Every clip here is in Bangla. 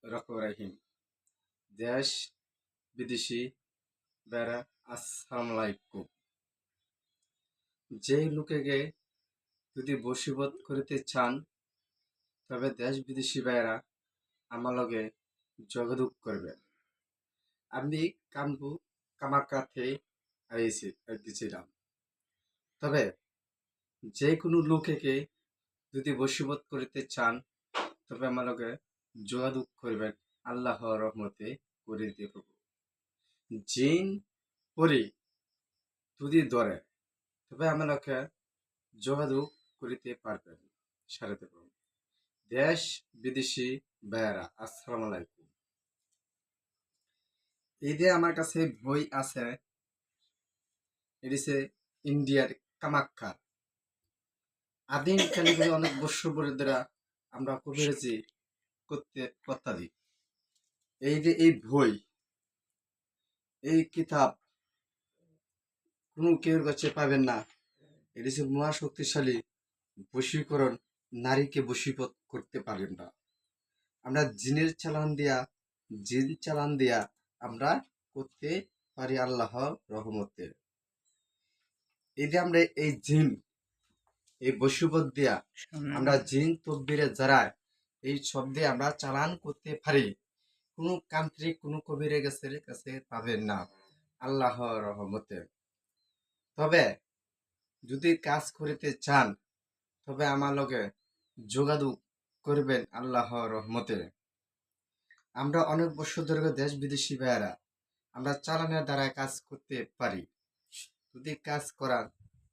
রহিম দেশ বিদেশি বেড়া আসসালামু আলাইকুম। যে লোকেকে যদি বশীভূত করিতে চান তবে দেশ বিদেশি বেড়া আমার লগে যোগাযোগ করবেন। আমি কামাখ্যাতে গেছিলাম। তবে যে কোনো লোকেকে যদি বশীভূত করিতে চান তবে আমার লগে যোগাযোগ করবেন। আল্লাহর রহমতে করে দেব। জিন পরি যদি ধরে তবে আমাকে যোগাযোগ করিতে পারবেন। সারাতে পারবেন। দেশ বিদেশি ভাইয়েরা আসসালামু আলাইকুম। এই যে আমার কাছে বই আছে, এটি হচ্ছে ইন্ডিয়ার কামাখ্যা। আদিম কালে অনেক বছর পরে দ্বারা আমরা কবিরাজি করতে দিই। এই যে এই বই, এই কিতাব কোনো কেউ কাছে পাবেন না। এটি হচ্ছে মহা শক্তিশালী বশীকরণ, নারীকে বশীভূত করতে পারেন না। আমরা জিন চালান দিয়া আমরা করতে পারি আল্লাহর রহমতে। এই যে আমরা এই জিন এই বশীভূত দিয়া আমরা জিন তকবীরে যারা এই সব দিয়ে আমরা চালান করতে পারি। কোনো তান্ত্রিক কোনো কবিরের কাছে পাবেন না আল্লাহর রহমতে। তবে যদি কাজ করিতে চান তবে আমার লগে যোগাযোগ করবেন আল্লাহর রহমতে। আমরা অনেক বছর ধরে দেশ বিদেশি ভাইয়েরা আমরা চালানের দ্বারা কাজ করতে পারি। যদি কাজ করার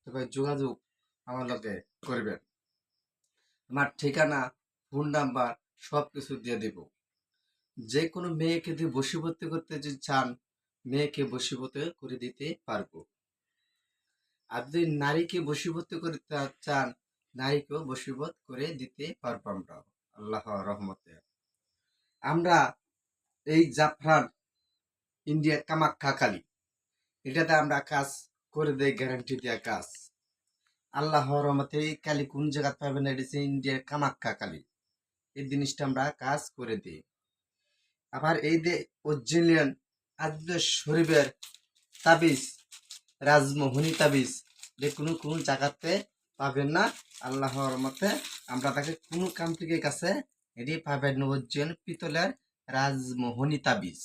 তবে যোগাযোগ আমার লগে করবেন। আমার ঠিকানা, ফোন নাম্বার সব কিছু দিয়ে দেব। যে কোনো মেয়েকে যদি বশীভূত করতে যদি চান, মেয়েকে বশীভূত করে দিতে পারবো। আর যদি নারীকে বশীভূত করতে চান, নারীকেও বশীভূত করে দিতে পারবো আমরা আল্লাহর রহমতে। আমরা এই জাফরান ইন্ডিয়া কামাখ্যা কালী, এটাতে আমরা কাজ করে দেই, গ্যারান্টি দেওয়া কাজ। আল্লাহর রহমতে এই কালী কোন জায়গা পাবেন, এটা হচ্ছে ইন্ডিয়ার কামাখ্যা কালী। এই জিনিসটা আমরা কাজ করে দিই। আবার এই যে অরিজিনাল আজদের শরীফের তাবিজ, রাজমোহনী তাবিজ, যে কোনো জায়গাতে পাবেন না আল্লাহর রহমতে। আমরা তাকে কোনো কান্ত্রিকের কাছে এটি পাবেন না। অরিজিনাল পিতলের রাজমোহনী তাবিজ।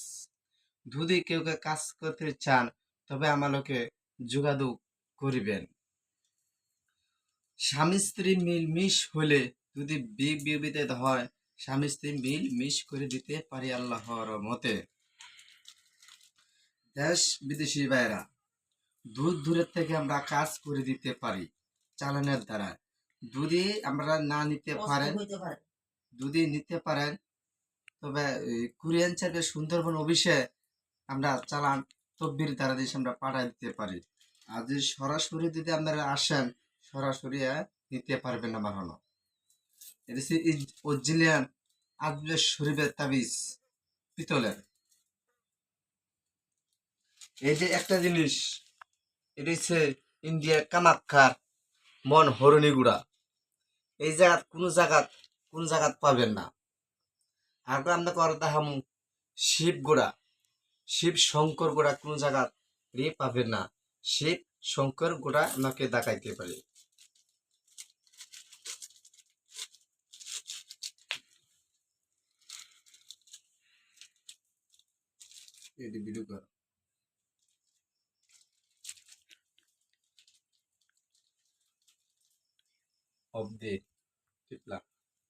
যদি কেউ কাজ করতে চান তবে আমাকে যোগাযোগ করিবেন। স্বামী স্ত্রী মিলমিশ হলে যদি বিবাহিত হয়, স্বামী স্ত্রী মিলমিশ করে দিতে পারি আল্লাহর রহমতে। দেশ বিদেশি ভাইরা দূরের থেকে আমরা কাজ করে দিতে পারি চালানের দ্বারা। যদি আমরা না নিতে পারেন তবে কুরিয়ান সার্ভিস সুন্দরবন অফিসে আমরা চালান তকবির দ্বারা দিয়ে আমরা পাঠাই দিতে পারি। আর যদি সরাসরি যদি আপনারা আসেন, সরাসরি নিতে পারবেন না বানানো। এটা হচ্ছে অরিজিনাল আজমের শরীফের তাবিজ পিতলের। এই যে একটা জিনিস, এটা হচ্ছে ইন্ডিয়ার কামাখ্যার মন হরণীগুড়া। এই জায়গা কোন জায়গাত পাবেন না। আর আমরা করে দেখামু শিব গোড়া, শিব শঙ্কর গোড়া কোন জায়গা পাবেন না। শিব শঙ্কর গোড়া আমাকে দেখাইতে পারে। এটি ভিডিও কর of the টিপলা।